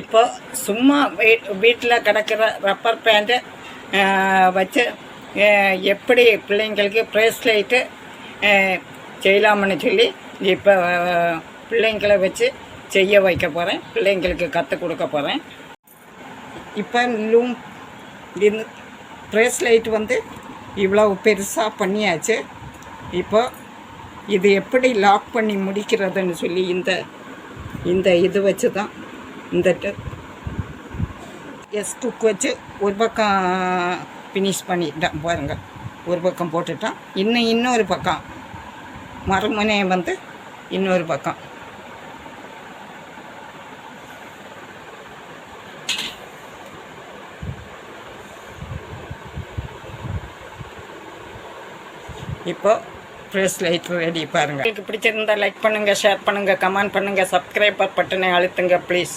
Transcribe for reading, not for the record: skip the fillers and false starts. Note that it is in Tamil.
இப்போ சும்மா வீட்டில் கிடக்கிற ரப்பர் பேண்ட்டு வச்சு எப்படி பிள்ளைங்களுக்கு ப்ரேஸ்லைட்டு செய்யலாம்னு சொல்லி இப்போ பிள்ளைங்களை வச்சு செய்ய வைக்க போகிறேன், பிள்ளைங்களுக்கு கற்றுக் கொடுக்க போகிறேன். இப்போ லூம் இந்த ப்ரேஸ்லைட் வந்து இவ்வளோ பெருசாக பண்ணியாச்சு. இப்போ இது எப்படி லாக் பண்ணி முடிக்கிறதுன்னு சொல்லி இந்த இது வச்சு தான் இந்த குக் வச்சு ஒரு பக்கம் ஃபினிஷ் பண்ணிட்டேன் பாருங்கள். ஒரு பக்கம் போட்டுட்டான். இன்னொரு பக்கம் மறுமுனையை வந்து இன்னொரு பக்கம் இப்போ ப்ரேஸ்லைட் ரெடி பாருங்கள். உங்களுக்கு பிடிச்சிருந்தால் லைக் பண்ணுங்கள், ஷேர் பண்ணுங்கள், கமெண்ட் பண்ணுங்கள், சப்ஸ்கிரைபர் பட்டனை அழுத்துங்க ப்ளீஸ்.